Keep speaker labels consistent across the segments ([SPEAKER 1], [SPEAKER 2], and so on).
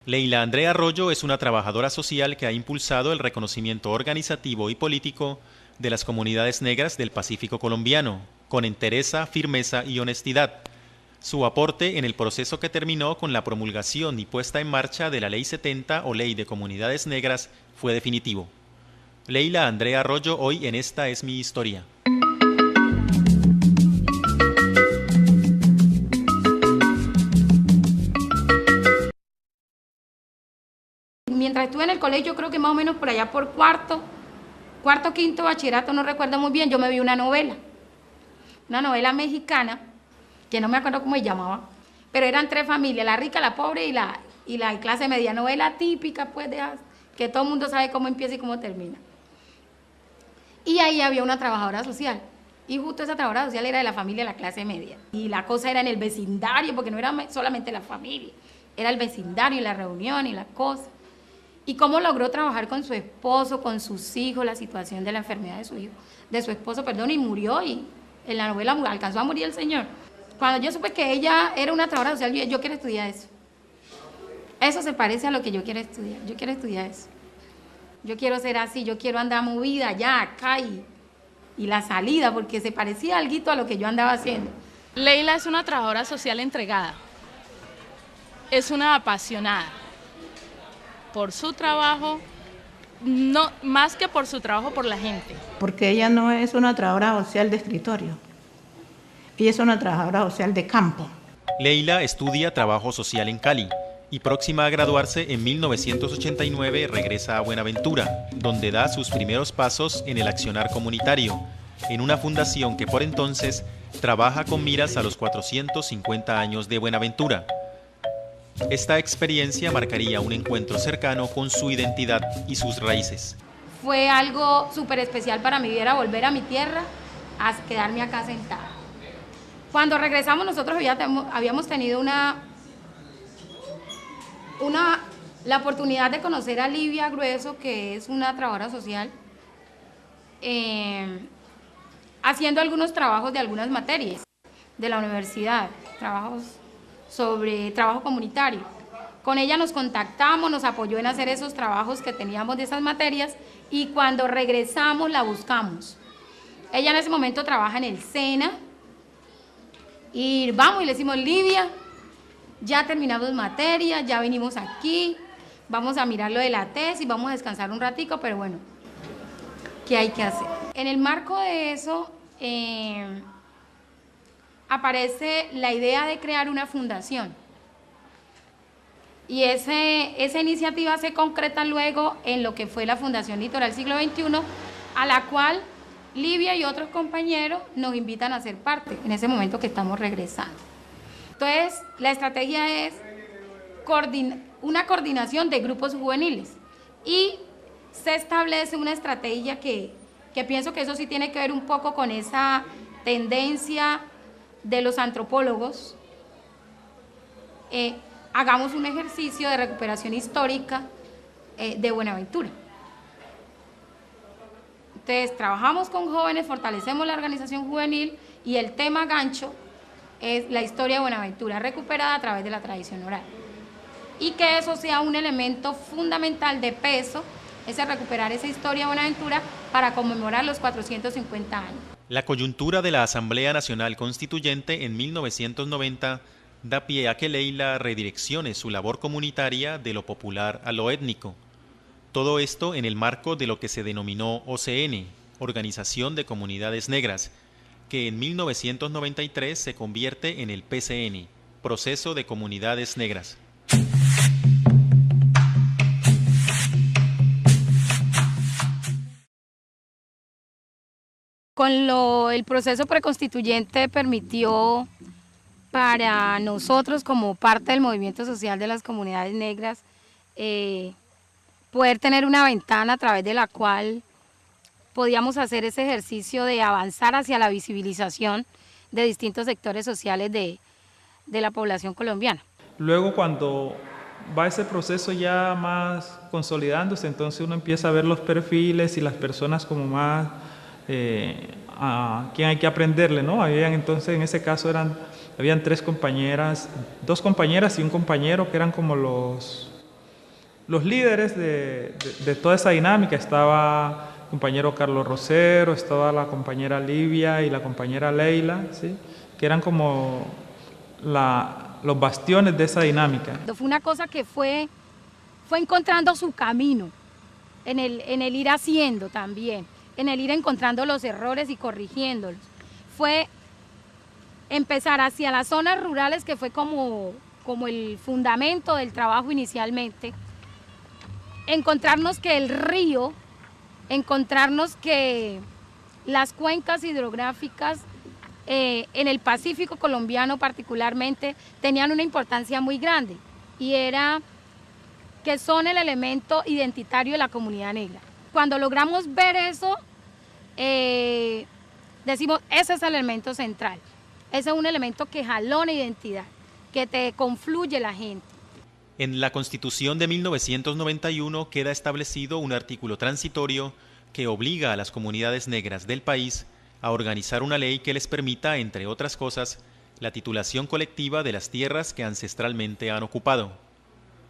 [SPEAKER 1] Leila Andrea Arroyo es una trabajadora social que ha impulsado el reconocimiento organizativo y político de las comunidades negras del Pacífico colombiano, con entereza, firmeza y honestidad. Su aporte en el proceso que terminó con la promulgación y puesta en marcha de la Ley 70 o Ley de Comunidades Negras fue definitivo. Leila Andrea Arroyo hoy en Esta es mi historia.
[SPEAKER 2] Mientras estuve en el colegio, creo que más o menos por allá por cuarto, quinto bachillerato, no recuerdo muy bien, yo me vi una novela mexicana, que no me acuerdo cómo se llamaba, pero eran tres familias, la rica, la pobre y la clase media, novela típica, pues, que todo el mundo sabe cómo empieza y cómo termina. Y ahí había una trabajadora social, y justo esa trabajadora social era de la familia de la clase media, y la cosa era en el vecindario, porque no era solamente la familia, era el vecindario y la reunión y la cosa. Y cómo logró trabajar con su esposo, con sus hijos, la situación de la enfermedad de su hijo, de su esposo, perdón, y murió, y en la novela alcanzó a morir el señor. Cuando yo supe que ella era una trabajadora social, yo quiero estudiar eso. Eso se parece a lo que yo quiero estudiar eso. Yo quiero ser así, yo quiero andar movida allá, acá, y la salida, porque se parecía algo a lo que yo andaba haciendo.
[SPEAKER 3] Leila es una trabajadora social entregada, es una apasionada por su trabajo, no, más que por su trabajo, por la gente.
[SPEAKER 4] Porque ella no es una trabajadora social de escritorio, ella es una trabajadora social de campo.
[SPEAKER 1] Leila estudia trabajo social en Cali y próxima a graduarse en 1989 regresa a Buenaventura, donde da sus primeros pasos en el accionar comunitario, en una fundación que por entonces trabaja con miras a los 450 años de Buenaventura. Esta experiencia marcaría un encuentro cercano con su identidad y sus raíces.
[SPEAKER 2] Fue algo súper especial para mí, era volver a mi tierra, a quedarme acá sentada. Cuando regresamos nosotros habíamos tenido la oportunidad de conocer a Livia Grueso, que es una trabajadora social, haciendo algunos trabajos de algunas materias de la universidad, trabajos sobre trabajo comunitario. Con ella nos contactamos, nos apoyó en hacer esos trabajos que teníamos de esas materias, y cuando regresamos la buscamos. Ella en ese momento trabaja en el SENA, y vamos y le decimos: Livia, ya terminamos materias, ya vinimos aquí, vamos a mirar lo de la tesis, vamos a descansar un ratico, pero bueno, ¿qué hay que hacer? En el marco de eso, aparece la idea de crear una fundación, y esa iniciativa se concreta luego en lo que fue la Fundación Litoral Siglo XXI, a la cual Livia y otros compañeros nos invitan a ser parte en ese momento que estamos regresando. Entonces, la estrategia es una coordinación de grupos juveniles, y se establece una estrategia que pienso que eso sí tiene que ver un poco con esa tendencia de los antropólogos. Hagamos un ejercicio de recuperación histórica de Buenaventura. Entonces, trabajamos con jóvenes, fortalecemos la organización juvenil, y el tema gancho es la historia de Buenaventura recuperada a través de la tradición oral. Y que eso sea un elemento fundamental de peso, ese recuperar esa historia de Buenaventura para conmemorar los 450 años.
[SPEAKER 1] La coyuntura de la Asamblea Nacional Constituyente en 1990 da pie a que Leila redireccione su labor comunitaria de lo popular a lo étnico. Todo esto en el marco de lo que se denominó OCN, Organización de Comunidades Negras, que en 1993 se convierte en el PCN, Proceso de Comunidades Negras.
[SPEAKER 2] El proceso preconstituyente permitió para nosotros, como parte del movimiento social de las comunidades negras, poder tener una ventana a través de la cual podíamos hacer ese ejercicio de avanzar hacia la visibilización de distintos sectores sociales de la población colombiana.
[SPEAKER 5] Luego, cuando va ese proceso ya más consolidándose, entonces uno empieza a ver los perfiles y las personas como más a quien hay que aprenderle, ¿no? Entonces, en ese caso habían 3 compañeras, 2 compañeras y un compañero, que eran como los los líderes de toda esa dinámica, estaba el compañero Carlos Rosero, estaba la compañera Livia y la compañera Leila, ¿sí? Que eran como los bastiones de esa dinámica.
[SPEAKER 2] Fue una cosa que fue encontrando su camino en el ir haciendo también, en el ir encontrando los errores y corrigiéndolos. Fue empezar hacia las zonas rurales, que fue como el fundamento del trabajo inicialmente, encontrarnos que el río, encontrarnos que las cuencas hidrográficas en el Pacífico colombiano particularmente tenían una importancia muy grande, y era que son el elemento identitario de la comunidad negra. Cuando logramos ver eso, decimos, ese es el elemento central, ese es un elemento que jalona identidad, que te confluye la gente.
[SPEAKER 1] En la Constitución de 1991 queda establecido un artículo transitorio que obliga a las comunidades negras del país a organizar una ley que les permita, entre otras cosas, la titulación colectiva de las tierras que ancestralmente han ocupado.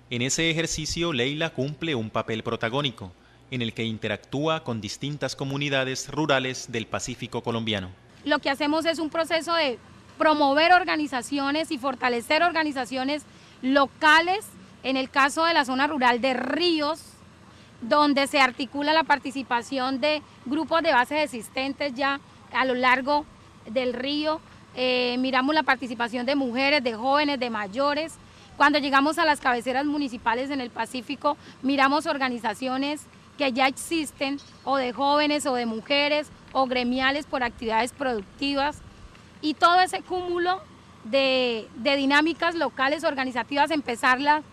[SPEAKER 1] En ese ejercicio, Leila cumple un papel protagónico, en el que interactúa con distintas comunidades rurales del Pacífico colombiano.
[SPEAKER 2] Lo que hacemos es un proceso de promover organizaciones y fortalecer organizaciones locales, en el caso de la zona rural de Ríos, donde se articula la participación de grupos de bases existentes ya a lo largo del río. Miramos la participación de mujeres, de jóvenes, de mayores. Cuando llegamos a las cabeceras municipales en el Pacífico, miramos organizaciones que ya existen, o de jóvenes, o de mujeres, o gremiales por actividades productivas, y todo ese cúmulo de dinámicas locales organizativas, empezarlas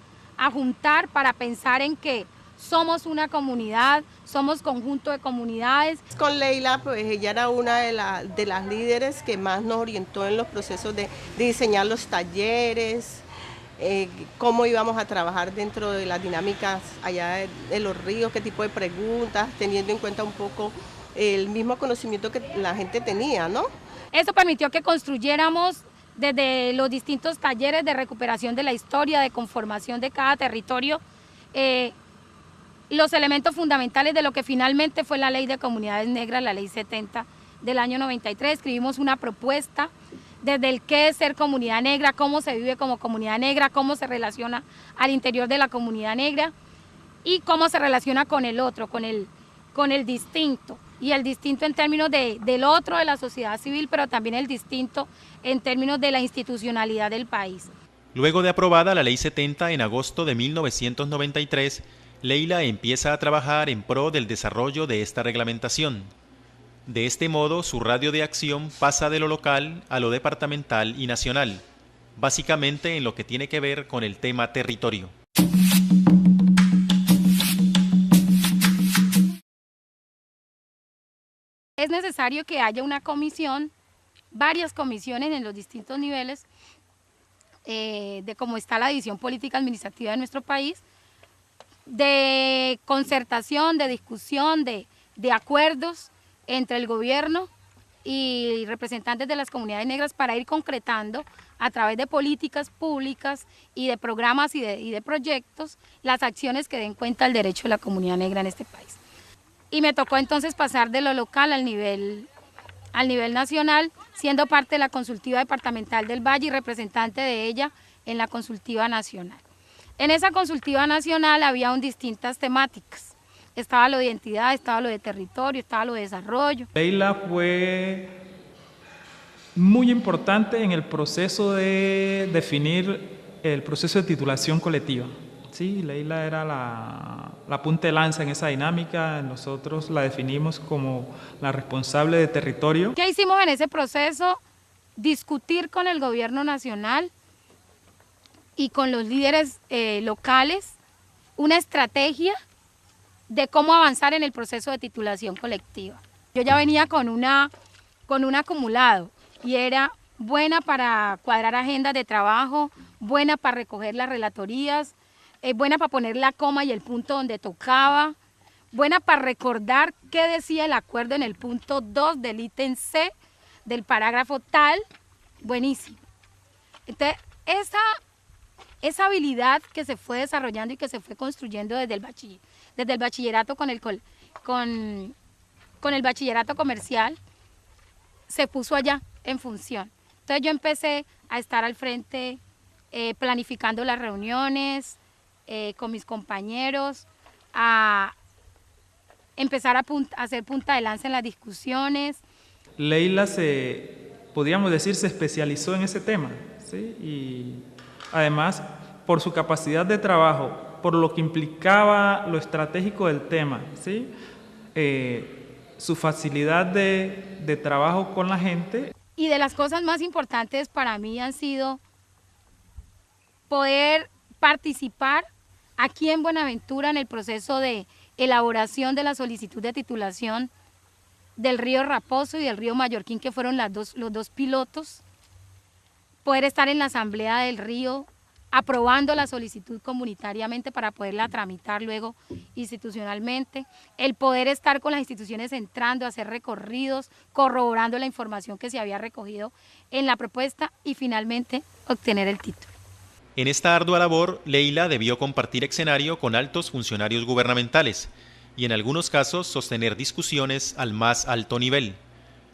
[SPEAKER 2] a juntar para pensar en que somos una comunidad, somos conjunto de comunidades.
[SPEAKER 6] Con Leila, pues ella era una de las líderes que más nos orientó en los procesos de diseñar los talleres, cómo íbamos a trabajar dentro de las dinámicas allá de los ríos, qué tipo de preguntas, teniendo en cuenta un poco el mismo conocimiento que la gente tenía, ¿no?
[SPEAKER 2] Eso permitió que construyéramos desde los distintos talleres de recuperación de la historia, de conformación de cada territorio, los elementos fundamentales de lo que finalmente fue la Ley de Comunidades Negras, la Ley 70 del año 93. Escribimos una propuesta desde el qué es ser comunidad negra, cómo se vive como comunidad negra, cómo se relaciona al interior de la comunidad negra y cómo se relaciona con el otro, con el distinto. Y el distinto en términos del otro, de la sociedad civil, pero también el distinto en términos de la institucionalidad del país.
[SPEAKER 1] Luego de aprobada la Ley 70 en agosto de 1993, Leila empieza a trabajar en pro del desarrollo de esta reglamentación. De este modo, su radio de acción pasa de lo local a lo departamental y nacional, básicamente en lo que tiene que ver con el tema territorio.
[SPEAKER 2] Es necesario que haya una comisión, varias comisiones en los distintos niveles de cómo está la división política administrativa de nuestro país, de concertación, de discusión, de acuerdos entre el gobierno y representantes de las comunidades negras para ir concretando a través de políticas públicas y de programas y de proyectos las acciones que den cuenta del derecho de la comunidad negra en este país. Y me tocó entonces pasar de lo local al nivel nacional, siendo parte de la consultiva departamental del Valle y representante de ella en la consultiva nacional. En esa consultiva nacional había distintas temáticas. Estaba lo de identidad, estaba lo de territorio, estaba lo de desarrollo.
[SPEAKER 5] Leila fue muy importante en el proceso de definir el proceso de titulación colectiva. Sí, Leila era la punta de lanza en esa dinámica. Nosotros la definimos como la responsable de territorio.
[SPEAKER 2] ¿Qué hicimos en ese proceso? Discutir con el gobierno nacional y con los líderes locales una estrategia de cómo avanzar en el proceso de titulación colectiva. Yo ya venía con un acumulado y era buena para cuadrar agendas de trabajo, buena para recoger las relatorías, buena para poner la coma y el punto donde tocaba, buena para recordar qué decía el acuerdo en el punto 2 del ítem C del parágrafo tal, buenísimo. Entonces, esa habilidad que se fue desarrollando y que se fue construyendo desde el bachillerato con el bachillerato comercial, se puso allá en función. Entonces yo empecé a estar al frente planificando las reuniones con mis compañeros, a empezar a hacer punta de lanza en las discusiones.
[SPEAKER 5] Leila podríamos decir, se especializó en ese tema, ¿sí? Y además, por su capacidad de trabajo, por lo que implicaba lo estratégico del tema, ¿sí? Su facilidad de trabajo con la gente.
[SPEAKER 2] Y de las cosas más importantes para mí han sido poder participar aquí en Buenaventura en el proceso de elaboración de la solicitud de titulación del río Raposo y del río Mallorquín, que fueron los dos pilotos, poder estar en la asamblea del río aprobando la solicitud comunitariamente para poderla tramitar luego institucionalmente, el poder estar con las instituciones entrando a hacer recorridos, corroborando la información que se había recogido en la propuesta y finalmente obtener el título.
[SPEAKER 1] En esta ardua labor, Leila debió compartir escenario con altos funcionarios gubernamentales y en algunos casos sostener discusiones al más alto nivel.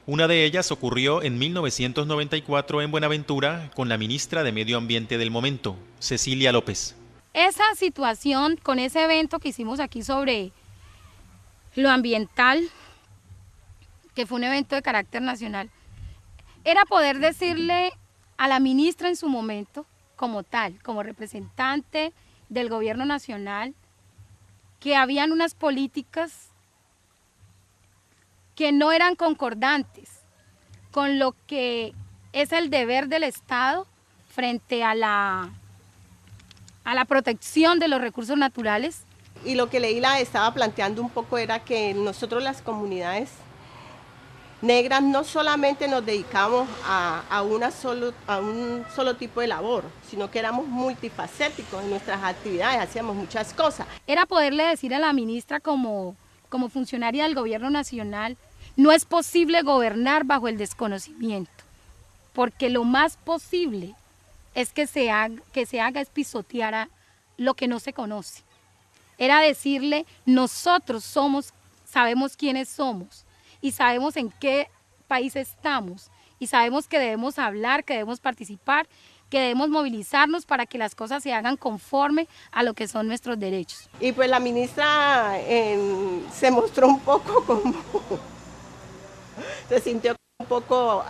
[SPEAKER 1] Una de ellas ocurrió en 1994 en Buenaventura con la ministra de Medio Ambiente del momento, Cecilia López.
[SPEAKER 2] Esa situación con ese evento que hicimos aquí sobre lo ambiental, que fue un evento de carácter nacional, era poder decirle a la ministra en su momento, como tal, como representante del gobierno nacional, que habían unas políticas que no eran concordantes con lo que es el deber del Estado frente a la protección de los recursos naturales.
[SPEAKER 6] Y lo que Leila estaba planteando un poco era que nosotros las comunidades negras no solamente nos dedicamos a un solo tipo de labor, sino que éramos multifacéticos en nuestras actividades, hacíamos muchas cosas.
[SPEAKER 2] Era poderle decir a la ministra como funcionaria del gobierno nacional, no es posible gobernar bajo el desconocimiento, porque lo más posible es que se haga es pisotear a lo que no se conoce. Era decirle, nosotros sabemos quiénes somos y sabemos en qué país estamos y sabemos que debemos hablar, que debemos participar, que debemos movilizarnos para que las cosas se hagan conforme a lo que son nuestros derechos.
[SPEAKER 6] Y pues la ministra se mostró un poco como, se sintió un poco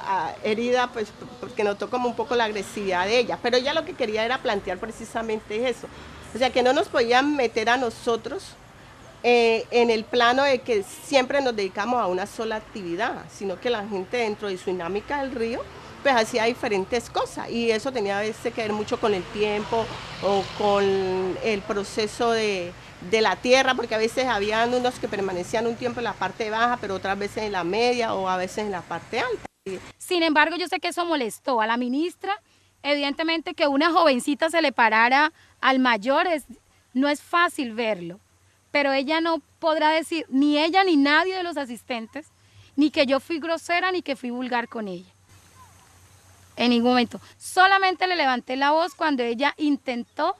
[SPEAKER 6] herida, pues porque notó como un poco la agresividad de ella, pero ella lo que quería era plantear precisamente eso, o sea que no nos podían meter a nosotros en el plano de que siempre nos dedicamos a una sola actividad, sino que la gente dentro de su dinámica del río pues hacía diferentes cosas y eso tenía a veces que ver mucho con el tiempo o con el proceso de la tierra, porque a veces habían unos que permanecían un tiempo en la parte baja, pero otras veces en la media o a veces en la parte alta.
[SPEAKER 2] Sin embargo, yo sé que eso molestó a la ministra, evidentemente que una jovencita se le parara al mayor no es fácil verlo, pero ella no podrá decir, ni ella ni nadie de los asistentes, ni que yo fui grosera ni que fui vulgar con ella. En ningún momento. Solamente le levanté la voz cuando ella intentó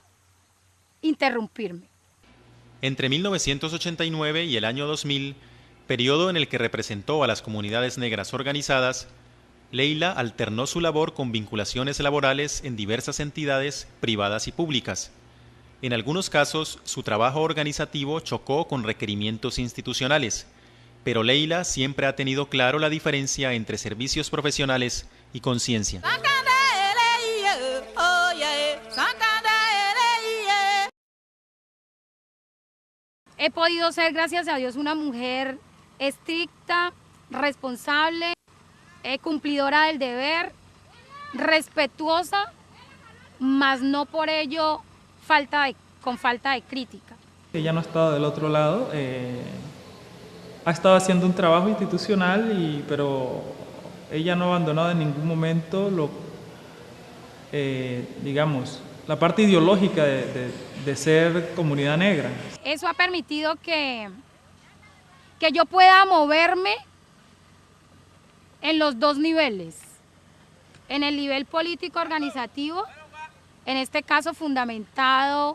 [SPEAKER 2] interrumpirme.
[SPEAKER 1] Entre 1989 y el año 2000, periodo en el que representó a las comunidades negras organizadas, Leila alternó su labor con vinculaciones laborales en diversas entidades privadas y públicas. En algunos casos, su trabajo organizativo chocó con requerimientos institucionales, pero Leila siempre ha tenido claro la diferencia entre servicios profesionales y conciencia.
[SPEAKER 2] He podido ser, gracias a Dios, una mujer estricta, responsable, cumplidora del deber, respetuosa, mas no por ello con falta de crítica.
[SPEAKER 5] Ella no ha estado del otro lado, ha estado haciendo un trabajo institucional, pero ella no ha abandonado en ningún momento digamos, la parte ideológica de ser comunidad negra.
[SPEAKER 2] Eso ha permitido que yo pueda moverme en los dos niveles, en el nivel político organizativo en este caso fundamentado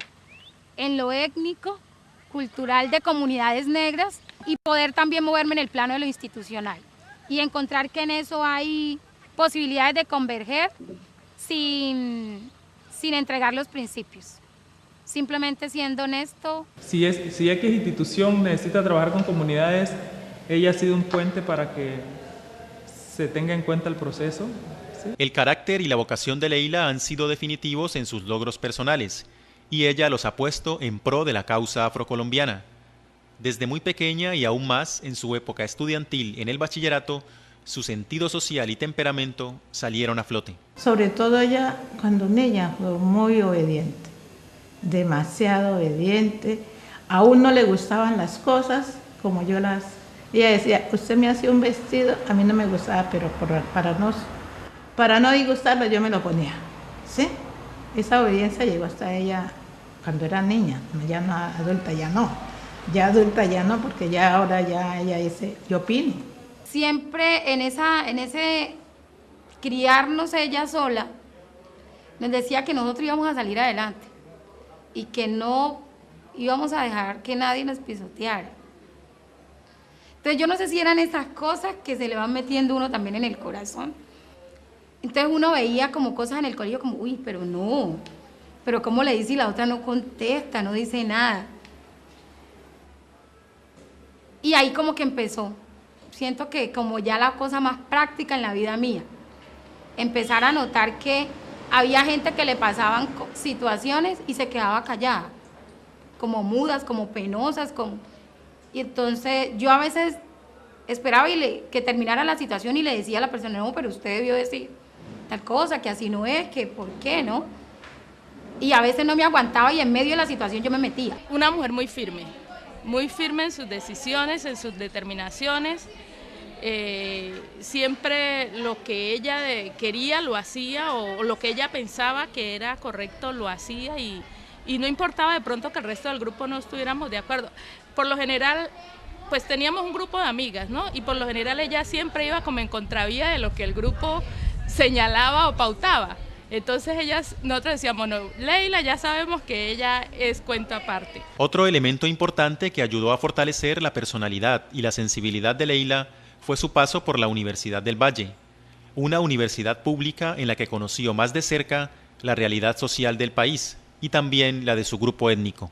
[SPEAKER 2] en lo étnico, cultural de comunidades negras y poder también moverme en el plano de lo institucional y encontrar que en eso hay posibilidades de converger sin entregar los principios, simplemente siendo honesto.
[SPEAKER 5] Si X institución necesita trabajar con comunidades, ella ha sido un puente para que se tenga en cuenta el proceso. ¿Sí?
[SPEAKER 1] El carácter y la vocación de Leila han sido definitivos en sus logros personales y ella los ha puesto en pro de la causa afrocolombiana. Desde muy pequeña y aún más en su época estudiantil en el bachillerato, su sentido social y temperamento salieron a flote.
[SPEAKER 4] Sobre todo ella, cuando niña, fue muy obediente, demasiado obediente. Aún no le gustaban las cosas como yo las... Ella decía, usted me hacía un vestido, a mí no me gustaba, pero para no disgustarlo yo me lo ponía, ¿sí? Esa obediencia llegó hasta ella cuando era niña, ya no, adulta ya no. Ya adulta ya no, porque ya ahora ya ella dice, yo opino.
[SPEAKER 2] Siempre en ese criarnos ella sola, nos decía que nosotros íbamos a salir adelante y que no íbamos a dejar que nadie nos pisoteara. Entonces yo no sé si eran esas cosas que se le van metiendo uno también en el corazón. Entonces uno veía como cosas en el colegio como, uy, pero no, pero ¿cómo le dice y la otra no contesta, no dice nada? Y ahí como que empezó, siento que como ya la cosa más práctica en la vida mía, empezar a notar que había gente que le pasaban situaciones y se quedaba callada, como mudas, como penosas, y entonces yo a veces esperaba que terminara la situación y le decía a la persona, no, pero usted debió decir tal cosa, que así no es, que por qué, ¿no? Y a veces no me aguantaba y en medio de la situación yo me metía.
[SPEAKER 3] Una mujer muy firme en sus decisiones, en sus determinaciones. Siempre lo que ella quería lo hacía, o lo que ella pensaba que era correcto lo hacía, y no importaba de pronto que el resto del grupo no estuviéramos de acuerdo. Por lo general, pues teníamos un grupo de amigas, ¿no? Y por lo general ella siempre iba como en contravía de lo que el grupo señalaba o pautaba. Entonces nosotros decíamos, no, Leila, ya sabemos que ella es cuento aparte.
[SPEAKER 1] Otro elemento importante que ayudó a fortalecer la personalidad y la sensibilidad de Leila fue su paso por la Universidad del Valle, una universidad pública en la que conoció más de cerca la realidad social del país y también la de su grupo étnico.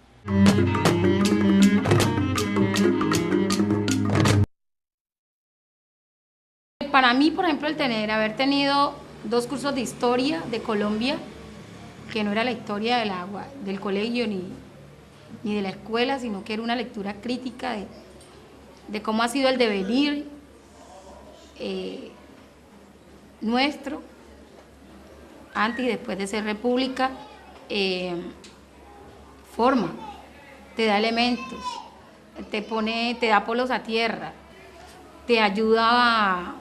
[SPEAKER 2] Para mí, por ejemplo, haber tenido 2 cursos de historia de Colombia, que no era la historia del colegio ni de la escuela, sino que era una lectura crítica de cómo ha sido el devenir nuestro, antes y después de ser república, forma, te da elementos, te da polos a tierra, te ayuda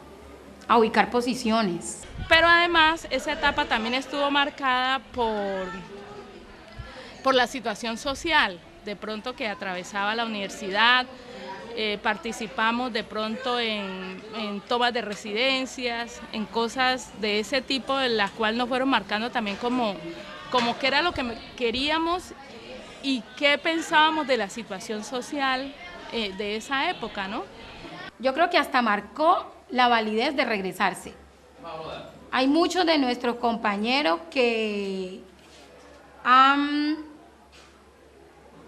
[SPEAKER 2] a ubicar posiciones.
[SPEAKER 3] Pero además esa etapa también estuvo marcada por la situación social, de pronto que atravesaba la universidad. Participamos de pronto en tomas de residencias, en cosas de ese tipo, en las cuales nos fueron marcando también como qué era lo que queríamos y qué pensábamos de la situación social de esa época, ¿no?
[SPEAKER 2] Yo creo que hasta marcó la validez de regresarse. Hay muchos de nuestros compañeros de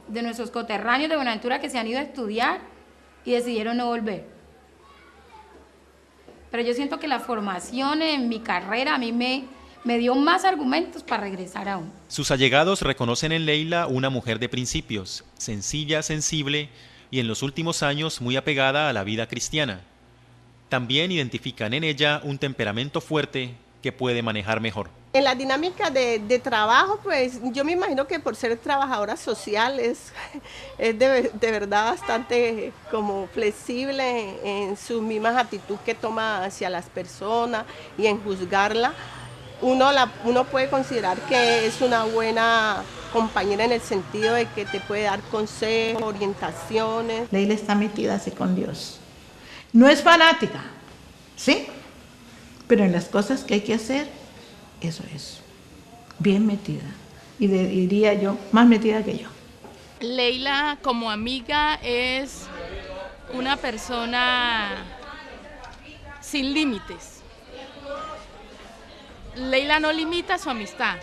[SPEAKER 2] nuestros coterráneos de Buenaventura que se han ido a estudiar y decidieron no volver. Pero yo siento que la formación en mi carrera a mí me dio más argumentos para regresar aún.
[SPEAKER 1] Sus allegados reconocen en Leila una mujer de principios, sencilla, sensible y en los últimos años muy apegada a la vida cristiana. También identifican en ella un temperamento fuerte que puede manejar mejor.
[SPEAKER 6] En la dinámica de trabajo, pues yo me imagino que por ser trabajadora social es de verdad bastante como flexible en su misma actitud que toma hacia las personas y en juzgarla. Uno puede considerar que es una buena compañera en el sentido de que te puede dar consejos, orientaciones.
[SPEAKER 4] Leila está metida así con Dios. No es fanática, ¿sí? Pero en las cosas que hay que hacer, eso es. bien metida. Y diría yo, más metida que yo.
[SPEAKER 3] Leila, como amiga, es una persona sin límites. Leila no limita su amistad.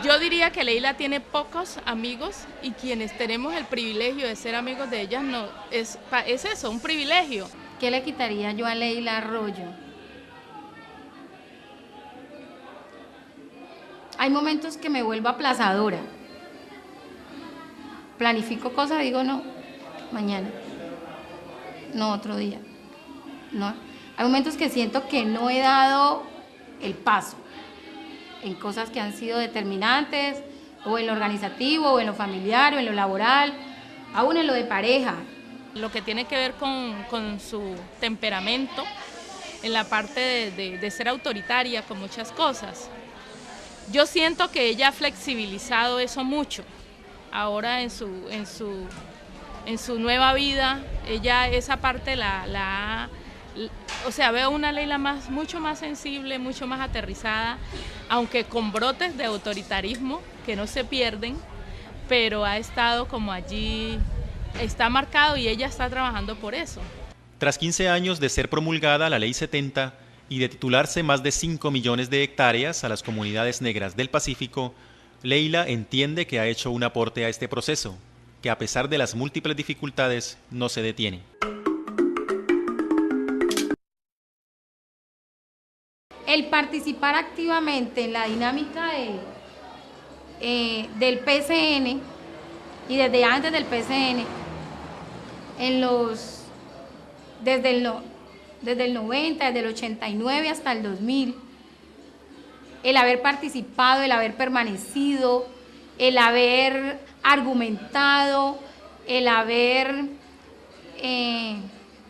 [SPEAKER 3] Yo diría que Leila tiene pocos amigos y quienes tenemos el privilegio de ser amigos de ella, no, es eso, un privilegio.
[SPEAKER 2] ¿Qué le quitaría yo a Leila Arroyo? Hay momentos que me vuelvo aplazadora. Planifico cosas, digo no, mañana, no otro día. No. Hay momentos que siento que no he dado el paso en cosas que han sido determinantes, o en lo organizativo, o en lo familiar, o en lo laboral, aún en lo de pareja.
[SPEAKER 3] Lo que tiene que ver con su temperamento, en la parte de ser autoritaria con muchas cosas. Yo siento que ella ha flexibilizado eso mucho. Ahora en su nueva vida, ella esa parte o sea, veo una Leila mucho más sensible, mucho más aterrizada, aunque con brotes de autoritarismo que no se pierden, pero ha estado como allí, está marcado y ella está trabajando por eso.
[SPEAKER 1] Tras 15 años de ser promulgada la Ley 70 y de titularse más de 5 millones de hectáreas a las comunidades negras del Pacífico, Leila entiende que ha hecho un aporte a este proceso, que a pesar de las múltiples dificultades no se detiene.
[SPEAKER 2] El participar activamente en la dinámica del PCN y desde antes del PCN, desde el 90, desde el 89 hasta el 2000, el haber participado, el haber permanecido, el haber argumentado, el haber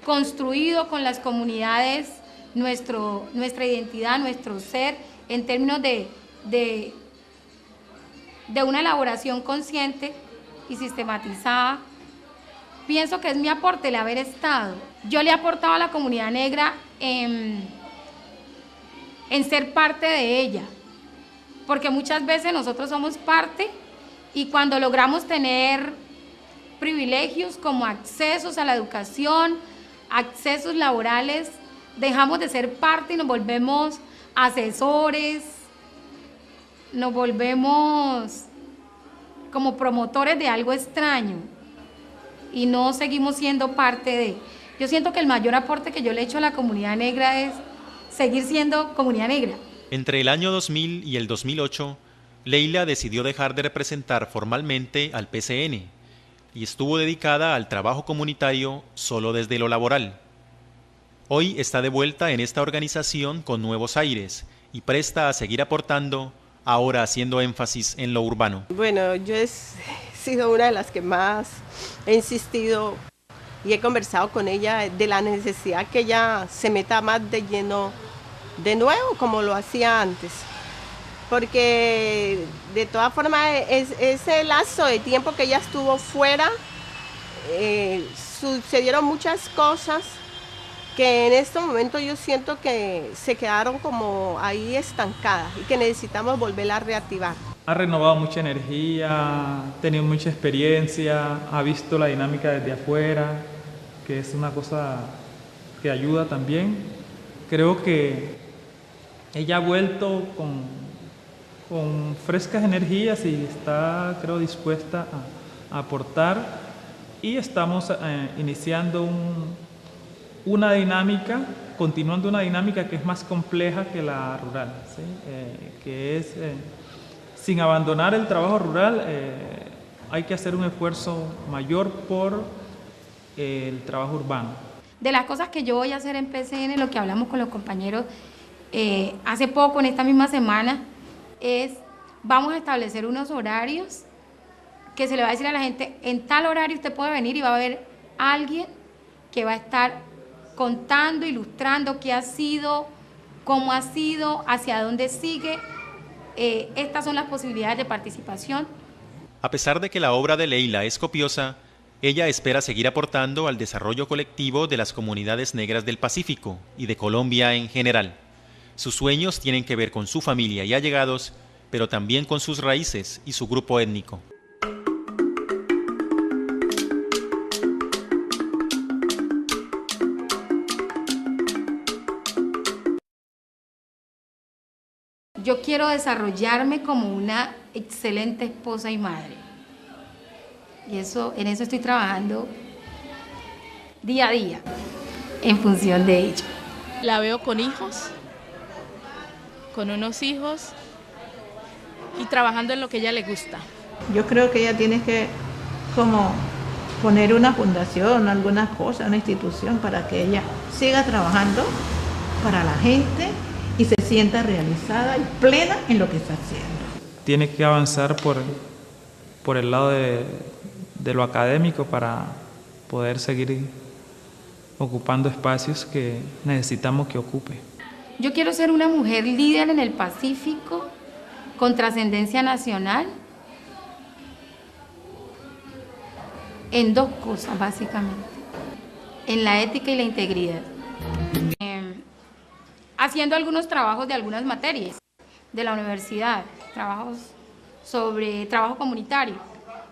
[SPEAKER 2] construido con las comunidades nuestra identidad, nuestro ser, en términos de una elaboración consciente y sistematizada. Pienso que es mi aporte el haber estado. Yo le he aportado a la comunidad negra en ser parte de ella, porque muchas veces nosotros somos parte y cuando logramos tener privilegios como accesos a la educación, accesos laborales, dejamos de ser parte y nos volvemos asesores, nos volvemos como promotores de algo extraño y no seguimos siendo parte de. Yo siento que el mayor aporte que yo le he hecho a la comunidad negra es seguir siendo comunidad negra.
[SPEAKER 1] Entre el año 2000 y el 2008, Leila decidió dejar de representar formalmente al PCN y estuvo dedicada al trabajo comunitario solo desde lo laboral. Hoy está de vuelta en esta organización con nuevos aires y presta a seguir aportando, ahora haciendo énfasis en lo urbano.
[SPEAKER 6] Bueno, yo he sido una de las que más he insistido y he conversado con ella de la necesidad que ella se meta más de lleno de nuevo como lo hacía antes. Porque de todas formas ese lazo de tiempo que ella estuvo fuera, sucedieron muchas cosas que en este momento yo siento que se quedaron como ahí estancadas y que necesitamos volverla a reactivar.
[SPEAKER 5] Ha renovado mucha energía, ha tenido mucha experiencia, ha visto la dinámica desde afuera, que es una cosa que ayuda también. Creo que ella ha vuelto con frescas energías y está, creo, dispuesta a aportar, y estamos iniciando una dinámica, continuando una dinámica que es más compleja que la rural, ¿sí? Que es, sin abandonar el trabajo rural, hay que hacer un esfuerzo mayor por el trabajo urbano.
[SPEAKER 2] De las cosas que yo voy a hacer en PCN, lo que hablamos con los compañeros hace poco, en esta misma semana, es vamos a establecer unos horarios que se le va a decir a la gente, en tal horario usted puede venir y va a haber alguien que va a estar contando, ilustrando qué ha sido, cómo ha sido, hacia dónde sigue. Estas son las posibilidades de participación.
[SPEAKER 1] A pesar de que la obra de Leila es copiosa, ella espera seguir aportando al desarrollo colectivo de las comunidades negras del Pacífico y de Colombia en general. Sus sueños tienen que ver con su familia y allegados, pero también con sus raíces y su grupo étnico.
[SPEAKER 2] Yo quiero desarrollarme como una excelente esposa y madre. Y en eso estoy trabajando día a día, en función de ello.
[SPEAKER 3] La veo con hijos, con unos hijos y trabajando en lo que a ella le gusta.
[SPEAKER 4] Yo creo que ella tiene que como poner una fundación, alguna cosa, una institución para que ella siga trabajando para la gente y se sienta realizada y plena en lo que está haciendo.
[SPEAKER 5] Tiene que avanzar por el lado de lo académico para poder seguir ocupando espacios que necesitamos que ocupe.
[SPEAKER 2] Yo quiero ser una mujer líder en el Pacífico, con trascendencia nacional, en dos cosas básicamente, en la ética y la integridad. Haciendo algunos trabajos de algunas materias de la universidad, trabajos sobre trabajo comunitario.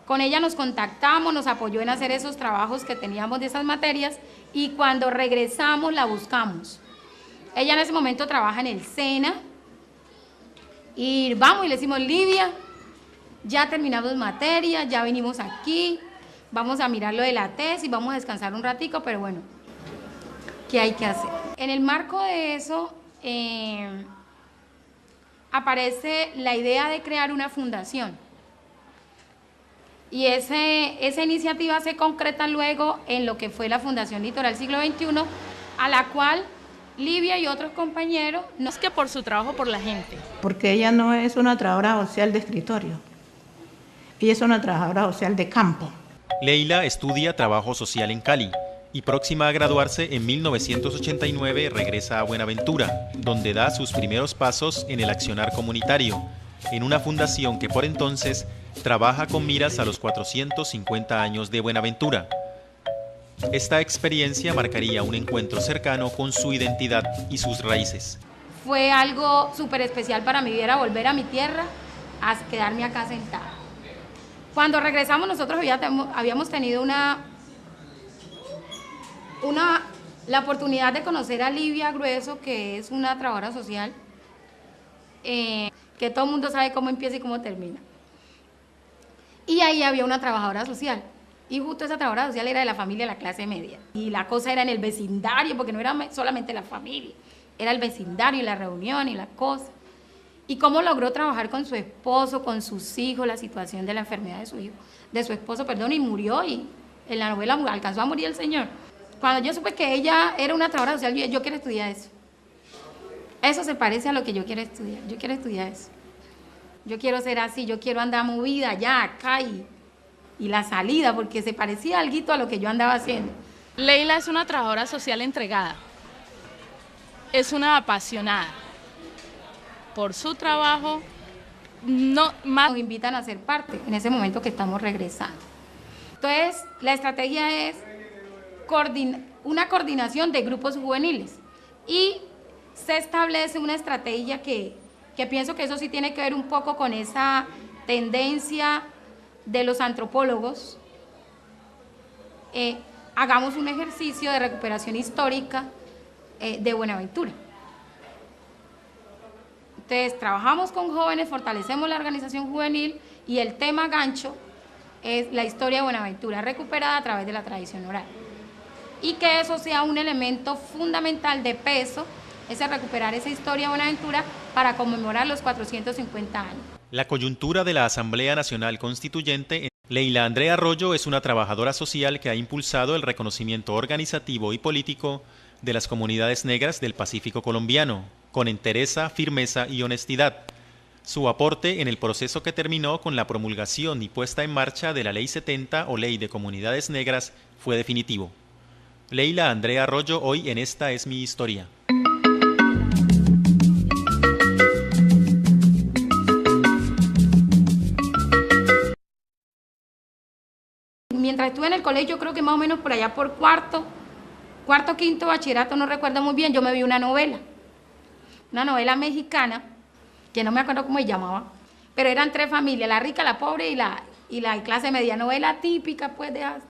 [SPEAKER 2] Con ella nos contactamos, nos apoyó en hacer esos trabajos que teníamos de esas materias y cuando regresamos la buscamos. Ella en ese momento trabaja en el SENA y vamos y le decimos, Livia, ya terminamos materias, ya venimos aquí, vamos a mirar lo de la tesis, vamos a descansar un ratico, pero bueno, ¿qué hay que hacer? En el marco de eso aparece la idea de crear una fundación. Y esa iniciativa se concreta luego en lo que fue la Fundación Litoral Siglo XXI, a la cual Livia y otros compañeros...
[SPEAKER 3] No es que por su trabajo por la gente.
[SPEAKER 4] Porque ella no es una trabajadora social de escritorio, ella es una trabajadora social de campo.
[SPEAKER 1] Leila estudia trabajo social en Cali y próxima a graduarse en 1989 regresa a Buenaventura, donde da sus primeros pasos en el accionar comunitario, en una fundación que por entonces trabaja con miras a los 450 años de Buenaventura. Esta experiencia marcaría un encuentro cercano con su identidad y sus raíces.
[SPEAKER 2] Fue algo súper especial para mi vida, era volver a mi tierra, a quedarme acá sentada. Cuando regresamos nosotros habíamos tenido la oportunidad de conocer a Livia Grueso, que es una trabajadora social, que todo el mundo sabe cómo empieza y cómo termina. Y ahí había una trabajadora social, y justo esa trabajadora social era de la familia de la clase media. Y la cosa era en el vecindario, porque no era solamente la familia, era el vecindario y la reunión y la cosa. Y cómo logró trabajar con su esposo, con sus hijos, la situación de la enfermedad de su esposo, y murió, y en la novela alcanzó a morir el señor. Cuando yo supe que ella era una trabajadora social, yo quiero estudiar eso. Eso se parece a lo que yo quiero estudiar. Yo quiero estudiar eso. Yo quiero ser así, yo quiero andar movida allá, acá y la salida, porque se parecía algo a lo que yo andaba haciendo.
[SPEAKER 3] Leila es una trabajadora social entregada. Es una apasionada por su trabajo. Nos
[SPEAKER 2] invitan a ser parte en ese momento que estamos regresando. Entonces, la estrategia es una coordinación de grupos juveniles y se establece una estrategia que pienso que eso sí tiene que ver un poco con esa tendencia de los antropólogos. Hagamos un ejercicio de recuperación histórica de Buenaventura. Entonces, trabajamos con jóvenes, fortalecemos la organización juvenil y el tema gancho es la historia de Buenaventura recuperada a través de la tradición oral. Y que eso sea un elemento fundamental de peso, es recuperar esa historia de Buenaventura para conmemorar los 450 años.
[SPEAKER 1] La coyuntura de la Asamblea Nacional Constituyente. Leila Andrea Arroyo es una trabajadora social que ha impulsado el reconocimiento organizativo y político de las comunidades negras del Pacífico colombiano, con entereza, firmeza y honestidad. Su aporte en el proceso que terminó con la promulgación y puesta en marcha de la Ley 70 o Ley de Comunidades Negras fue definitivo. Leila Andrea Arroyo, hoy en Esta es mi historia.
[SPEAKER 2] Mientras estuve en el colegio, yo creo que más o menos por allá por cuarto, quinto bachillerato, no recuerdo muy bien, yo me vi una novela. una novela mexicana, que no me acuerdo cómo se llamaba, pero eran tres familias, la rica, la pobre y la clase media. Novela típica, pues,